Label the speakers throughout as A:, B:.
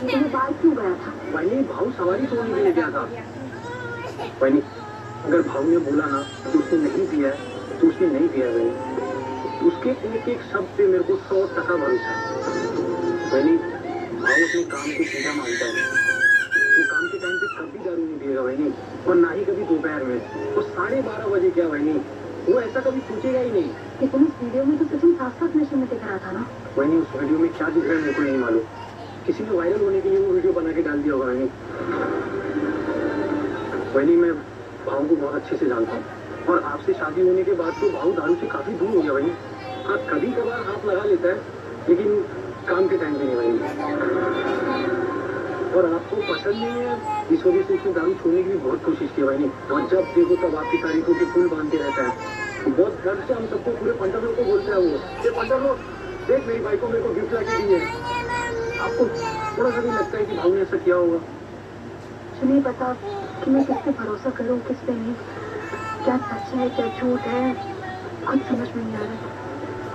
A: तो वो बाहर क्यों गया था?
B: वही भाव सवारी सोने के लिए गया था। वही अगर भाव ने बोला ना कि उसने नहीं पिया है तो उसने नहीं पिया है। उसके एक एक शब्द पे मेरे को 100% भरोसा है। वही भाव अपने काम को सीधा मानता है। वो काम के टाइम पे कभी दारू नहीं पिएगा वही, और ना ही कभी दोपहर में। तो 12:30 बजे क्या वही, वो ऐसा कभी सोचेगा ही नहीं।
A: लेकिन उस वीडियो में तो सचिन साफ-साफ नशे में दिख रहा था ना।
B: वही उस वीडियो में क्या दिख रहा है मेरे को नहीं मालूम। किसी ने वायरल होने के लिए वो वीडियो बना के डाल दिया होगा। वही मैं भाव को बहुत अच्छे से जानता हूँ, और आपसे शादी होने के बाद तो भाव दारू से काफी दूर हो गया। वही हाँ कभी कभार हाथ लगा लेता है, लेकिन काम के टाइम पे नहीं। वही और आपको पसंद नहीं है, इस वजह से उसने दारू छोड़ने की भी बहुत कोशिश की वही, और जब देखो तब आपकी तारीफों के फूल बांधते रहता है। बहुत गर्व से हम सबको पूरे 15 लोग को बोलता है वो, ये 15 लोग देख मेरी भाई को मेरे को गिफ्ट लाके दी है। आपको थोड़ा सा भी लगता है कि भाव ने ऐसा किया होगा?
A: मुझे नहीं पता कि मैं किस पे भरोसा करूं, किस पे नहीं। क्या सच है क्या झूठ है कुछ समझ में नहीं आ रहा।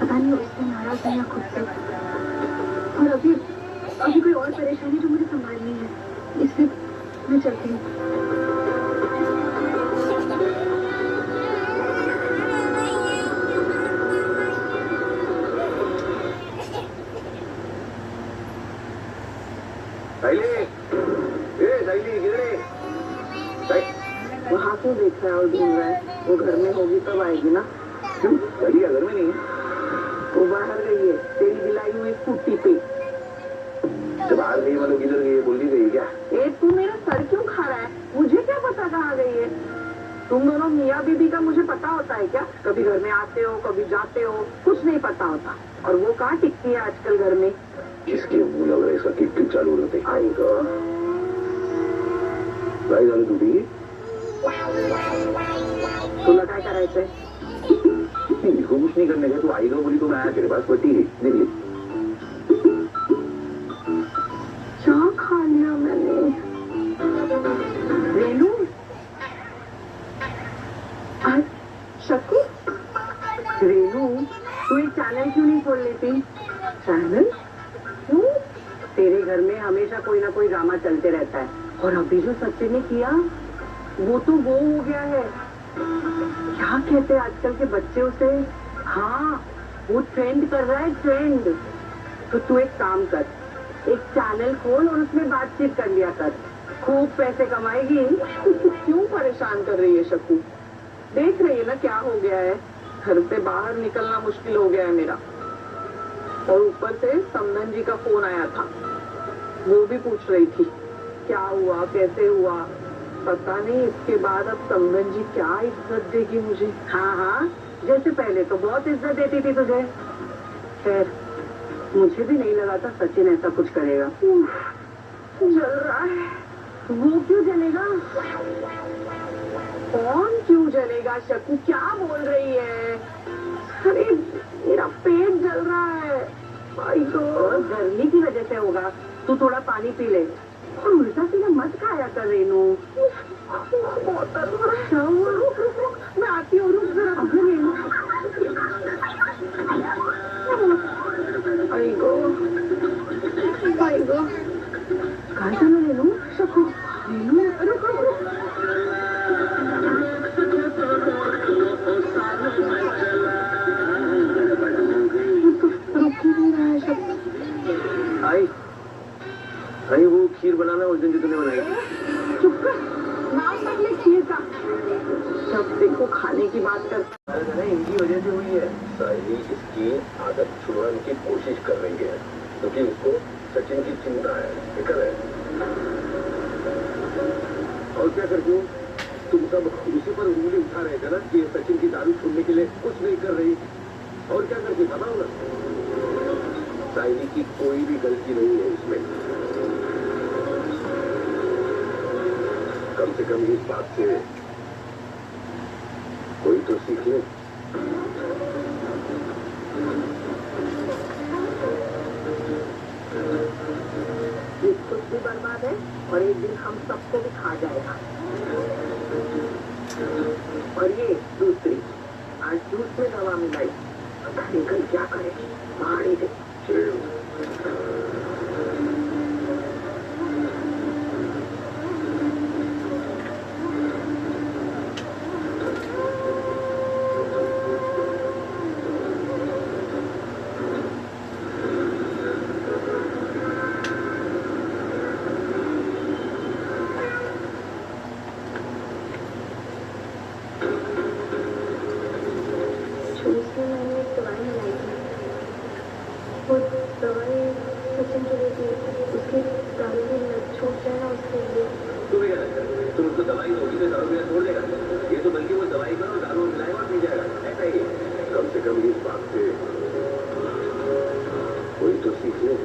A: पता नहीं उससे नाराज है या खुद से। और अभी कोई और परेशानी जो मुझे संभालनी है, इसलिए मैं चलती हूँ।
C: वहाँ क्यों देख रहा है और ढूंढ रहा है? वो घर में होगी तब आएगी ना।
B: क्यों दलिया घर में नहीं है?
C: वो बाहर गई है तेरी दिलाई हुई स्कूटी पे।
B: तो बाहर गई मतलब किधर गई है, बोल ही गई क्या?
C: तू मेरा सर क्यों खा रहा है? मुझे क्या पता कहाँ गई है? तुम दोनों मियाँ बीबी का मुझे पता होता है क्या? कभी घर में आते हो कभी जाते हो, कुछ नहीं पता होता। और वो कहाँ टिकती है आजकल घर में?
B: किसके मुँह लग रहा है इसका टिक चालू रहते?
C: आई गो
B: भाई दारू टूटी
C: तू लगा क्या रहते?
B: इसको कुछ नहीं करने का। तू आई गो बोली तो मैं आया तेरे पास, पट्टी देख ली।
C: क्या खा लिया मैंने? रेनू शकू, रेनू तू एक चैनल क्यों नहीं खोल लेती? चैनल क्यों? तेरे घर में हमेशा कोई ना कोई ड्रामा चलते रहता है, और अभी जो सचिन ने किया वो तो वो हो गया है। क्या कहते हैं आजकल के बच्चे उसे? हाँ वो ट्रेंड कर रहा है, ट्रेंड। तो तू एक काम कर, एक चैनल खोल और उसमें बातचीत कर लिया कर, खूब पैसे कमाएगी। क्यों परेशान कर रही है शकू? देख रही है ना क्या हो गया है? घर से बाहर निकलना मुश्किल हो गया है मेरा। और ऊपर से समधन जी का फोन आया था, वो भी पूछ रही थी क्या हुआ कैसे हुआ। पता नहीं इसके बाद अब समधन जी क्या इज्जत देगी मुझे। हाँ हाँ जैसे पहले तो बहुत इज्जत देती थी तुझे। खैर मुझे भी नहीं लगा था सचिन ऐसा कुछ करेगा। जल रहा है। वो क्यों जलेगा? कौन क्यों जलेगा? शकू क्या बोल रही है? अरे मेरा पेट जल रहा है। भाई तो गर्मी की वजह से होगा। तू थोड़ा पानी पी ले और उल्टा सीधा मत खाया कर रेनू। मैं आती हूँ, रुक जरा। रेनू आई गो कहाँ चलो रेनू? शकू रेनू रुक ही नहीं रहा है शकू।
B: आई वो खीर बनाना उस दिन जो तूने बनाई।
C: चुप कर, नाम तक ले खीर का। जब देखो खाने की बात कर।
B: इनकी वजह से हुई है। साहिली इसकी आदत छुड़वाने की कोशिश कर रही है, क्योंकि उसको सचिन की चिंता है, फिक्र है। और क्या करती हूँ, तुम सब उसी पर उंगली उठा रहे थे ना कि सचिन की दारू छोड़ने के लिए कुछ नहीं कर रही। और क्या करती बताओ ना? साहिली की कोई भी गलती नहीं है इसमें। कम से कम इस बात से कोई तो सीख ले।
C: ये खुद भी बर्बाद है और एक दिन हम सबको भी खा जाएगा। और ये दूसरी आज जूस में दवा मिलाई, पता नहीं कल क्या करेगी। मारी दे।
B: सीख ले।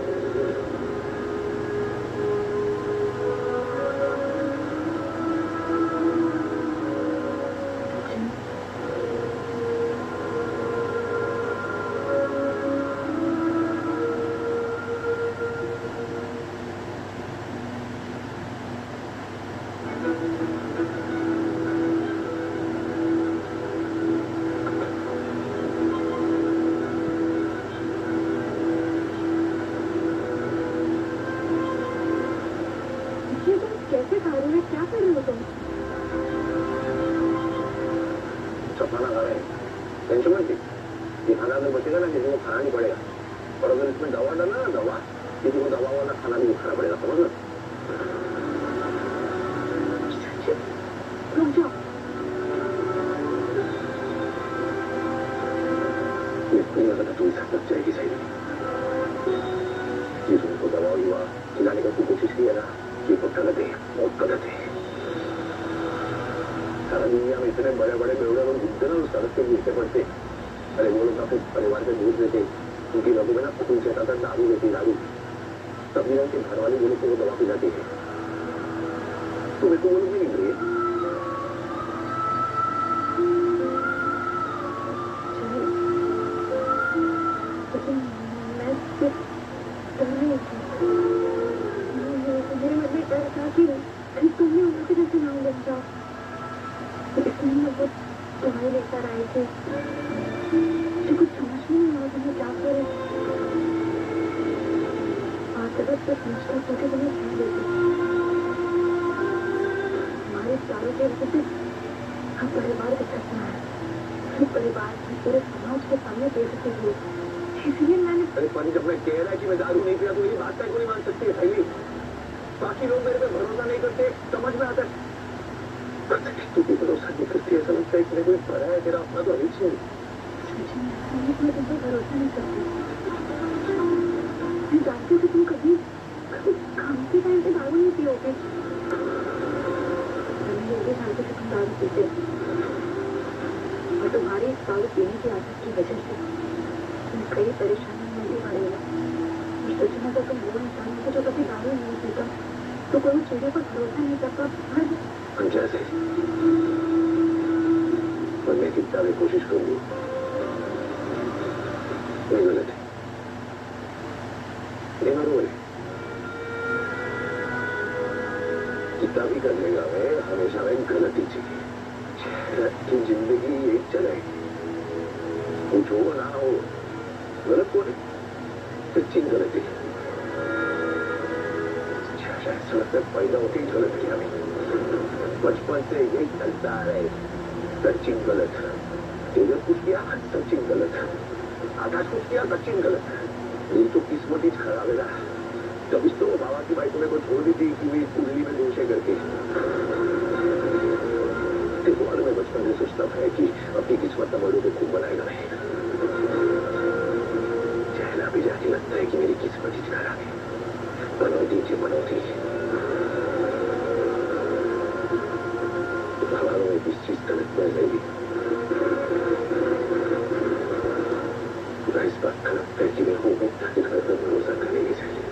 A: कैसे खा रही है? क्या कर रहे हो तुम?
B: खाना खा रहे हैं, टेंशन मत थी। ये खाना अगर बचेगा ना किसी को खाना नहीं पड़ेगा, और अगर इसमें दवा डालना ना, दवा किसी को दवा वाला खाना नहीं खाना पड़ेगा, समझ लो।
A: रुक जाओ।
B: नहीं लगा था तुम्हें साथ जाएगी सही। ये तुमको दवा हुआ खिलाने का तू कोशिश किया ना, ये तो गलत है, बहुत गलत है। सारा दुनिया में इतने बड़े बड़े बेवड़े लोग घूमते ना, सड़क पे गिरते पड़ते। अरे वो लोग अपने परिवार से दूर रहते, उनकी लोगों में ना खून चढ़ता था, दारू लेती, दारू। तभी उनके घर वाले बोले को वो दवा पिलाती है। तो मेरे को वो लोग नहीं मिल रही है।
A: मेरे मन में डर था कि तुमने उनके जैसे नाम बन जाओ, इसलिए मैं वो दवाई लेकर आई थी। मुझे कुछ समझ नहीं आ रहा मैं क्या करूं। आखिरत से समझता था कि तुम्हें कह देती। हमारे चारों के वजह से हम परिवार के साथ में आए, परिवार की पूरे समाज के सामने बेइज्जती हुई, इसलिए मैंने।
B: अरे पानी, जब मैं कह रहा है कि मैं दारू नहीं पिया तो ये बात को नहीं मान सकती है सही। बाकी लोग मेरे पे भरोसा नहीं करते, समझ में आता है। तू भी भरोसा नहीं करती, ऐसा लगता है कि कोई पढ़ा है तेरा अपना तो नहीं।
A: मैं तुम पर भरोसा नहीं करती। मैं जानती हूँ कि तुम कभी खाने के टाइम पे दारू नहीं पियोगे। मैं ये भी जानती कि तुम दारू पीते, और तुम्हारी इस दारू पीने की आदत की वजह से तुम कई परेशानियों में भी पड़ेगा। और सोचना तो तुम वो इंसान हो जो कभी दारू नहीं पीता, तो कोई चीजों पर भरोसा नहीं करता।
B: जैसे मैं कितना भी कोशिश करूंगी, नहीं गलत है, नहीं बरोबर है। कितना भी कर लेगा मैं, हमेशा मैं गलती चाहिए। जिंदगी एक चले, कुछ हो ना हो, गलत को नहीं, सच्ची गलती। ऐसा लगता है पैदा होते ही गलत किया, बचपन से यही चलता है, सचिन गलत। तेरे कुछ किया, सचिन गलत। आकाश कुछ किया, सचिन गलत। ये तो किस्मत ही खराब है ना। तभी तो बाबा की बाइक मेरे को छोड़ दी थी कि मैं कुंडली में दोषे करके। देखो मालूम है, बचपन से सोचता था कि अपनी किस्मत न बड़ों को खूब बनाएगा नहीं। चहला भी जाके लगता है कि मेरी किस्मत ही खराब है, बनौती थी बनौती। हमारों में इस चीज गलत बन गई। इस बात का लगता है कि मैं हूँ घर पर भरोसा करेंगे चाहिए।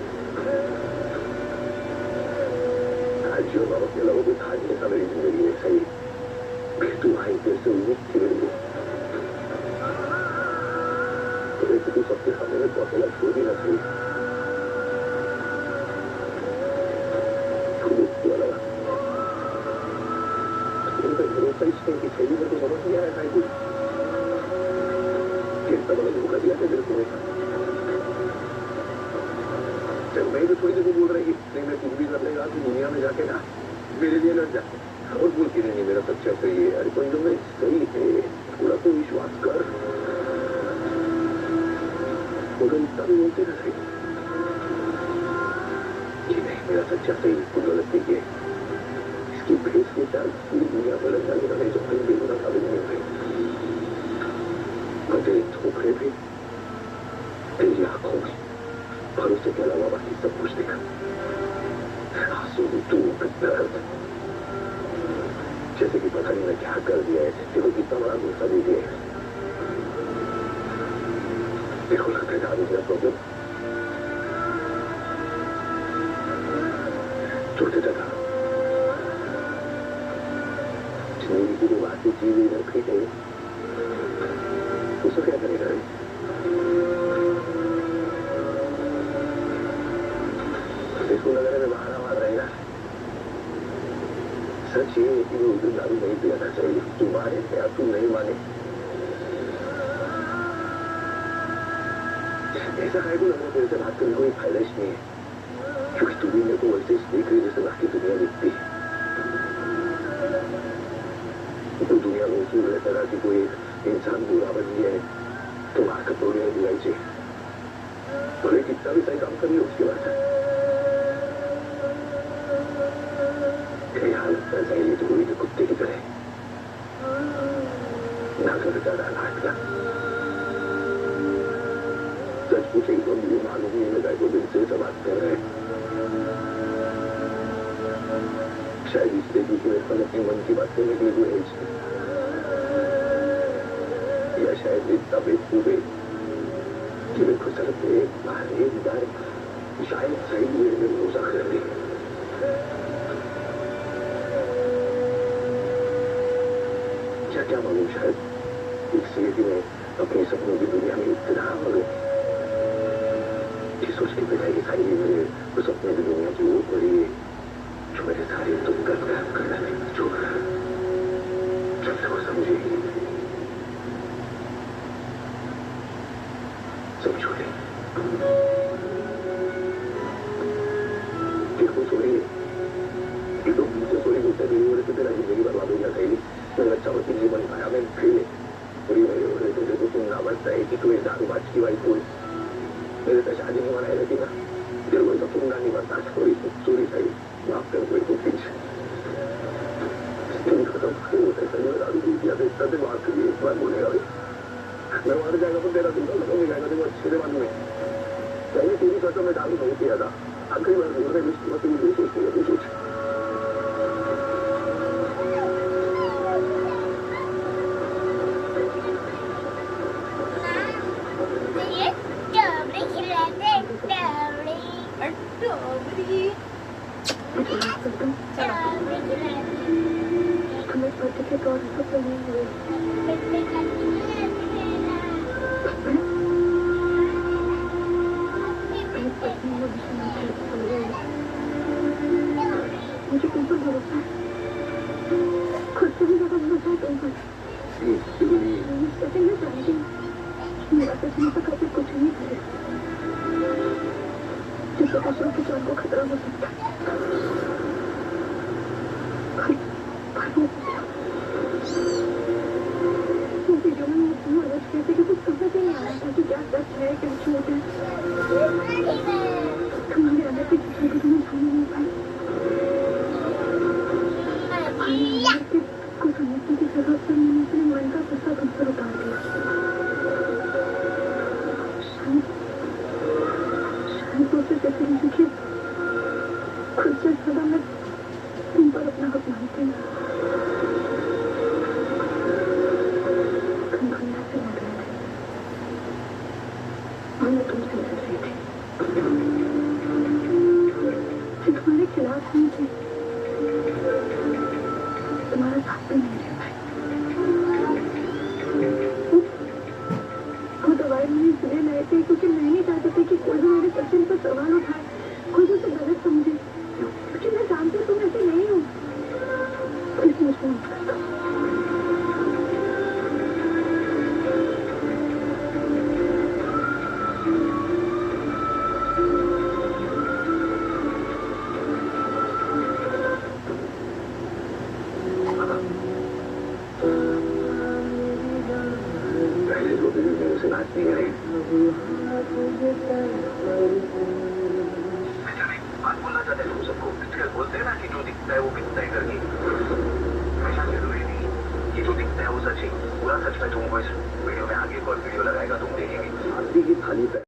B: आज जो बाबा के लोगों को था जैसा मेरी जिंदगी में सही, फिर तू आई फिर से उम्मीद थी मेरे को। तो तू सबके सामने में तो अकेला छोड़ भी ना सही। भरोसा इसमें कि सही मेरे को समझ नहीं आया था कुछ कितना बड़ा धोखा दिया था मेरे को। जब मैं तो थोड़ी देर बोल रही नहीं, मैं कुछ भी कर लेगा तो दुनिया में जाके ना मेरे लिए लड़ जा, और बोल के नहीं मेरा सच्चा सही है। अरे कोई लोग में सही है, थोड़ा तो विश्वास कर। मगर इतना भी बोलते ना सही कि नहीं मेरा सच्चा सही, कुछ गलत नहीं है। इसकी भेस के चाल पूरी दुनिया में लग जाने वाले जो कहीं बेगुना साबित नहीं हुए। और तेरे धोखे भी, तेरी आंखों में भरोसे के अलावा बाकी सब कुछ देखा। आंसू, दुख, दर्द, जैसे कि पता नहीं मैं क्या कर दिया है, देखो कितना बड़ा धोखा दे दिया है। देखो लगता है दारू मेरा प्रॉब्लम छोटे था जिंदगी की जो बातें चीज इधर फेंके उसको क्या करेगा इसको लग रहा है बहाना मार रहेगा सच ये है कि वो उस दिन दारू नहीं पियाना चाहिए तुम माने या तुम नहीं माने ऐसा है को लगा तेरे से बात करने कोई फायदा ही नहीं है क्योंकि तू भी मेरे को वैसे ही देख रही जैसे बाकी दुनिया दिखती है तो दुनिया में उसूल रहता था कि कोई इंसान बुरा बन गया है तो वहां का तोड़िया बुराई चाहिए भले कितना भी सही काम कर लिया उसके बाद हालत ऐसा ही तो कोई कुत्ते की तरह ना कर ज्यादा नाट का सच पूछे तो मुझे मालूम नहीं लगा को दिल से बात कर रहे हैं शायद इसलिए क्योंकि मेरे को अपने मन की बात करने के लिए कोई है या शायद इतना बेवकूफ है कि मेरे को सिर्फ एक बार शायद सही में भरोसा कर ली क्या मालूम शायद इसलिए कि मैं अपने सपनों की दुनिया में इतना हो गई सोच के बैठा कि सारी मेरे उस सपने की दुनिया की वो बड़ी जो मेरे सारे दुख कर डाले जो जब से वो समझेगी सब छोड़े देखो छोड़िए ये तो मुझे छोड़ी गुस्से मेरी वजह से तेरा जिंदगी बर्बाद हो गया सही मेरा अच्छा वकील नहीं बन पाया मैं फेल है पूरी मेरी वजह से देखो तुम ना बचता है कि तू एक दारू बाज की वाइफ कोई मेरे तो शादी नहीं बनाई रहती ना तेरे को तो तुम ना नहीं बता छोड़ी चोरी सही माफ कर कोई को प्लीज तुम खत्म होते सही दारू पी दिया तो इतना से बात करिए एक बार बोलेगा मैं मर जाएगा तो तेरा दूसरा खत्म नहीं जाएगा देखो अच्छे से मालूम है पहले तेरी सोचो मैं दारू नहीं पिया था आखिरी बार दूसरे विश्व में तुम नहीं सोचती है तू सोच
A: तुम्हें पति के तौर पर तो नहीं हुए मुझे तुम पर भरोसा है खुद से भी ज्यादा भरोसा है तुम पर मैं जानती हूँ मेरा सच में तो कभी कुछ नहीं करे जिससे दूसरों की जान को खतरा हो सकता है वीडियो में इतनी अलग कहते कि कुछ समझ नहीं आ रहा था कि क्या सच है क्या झूठ है तुम्हारे अंदर की चीजों को तुम्हें भूल नहीं पाई कुछ समझने की जरूरत पर मैंने अपने मन का गुस्सा तुम पर उतार दिया शायद वो सिर्फ ऐसे नहीं कि खुद से ज्यादा मैं तुम पर अपना हक मानती हूँ तुम दुनिया से लड़ रहे थे और मैं तुमसे लड़ रही थी जो तुम्हारे खिलाफ नहीं थे तुम्हारा साथ भी नहीं रह पाए वो दवाई मैंने इसलिए लाए थे क्योंकि मैं नहीं चाहती थी कि कोई भी मेरे सचिन पर सवाल उठाए कोई भी उसे गलत समझे क्योंकि मैं जानती हूँ तुम ऐसे नहीं हो प्लीज मुझको मत कर दो
B: पहले दो दिन मेरे से बात नहीं करें बात बोलना चाहते हैं सबको बोलते हैं ना कि जो दिखता है वो बिकता है करके ऐसा जरूरी नहीं कि जो दिखता है वो सच है पूरा सच में तुमको इस वीडियो में आगे एक और वीडियो लगाएगा तुम देखेंगे शादी की थाली पे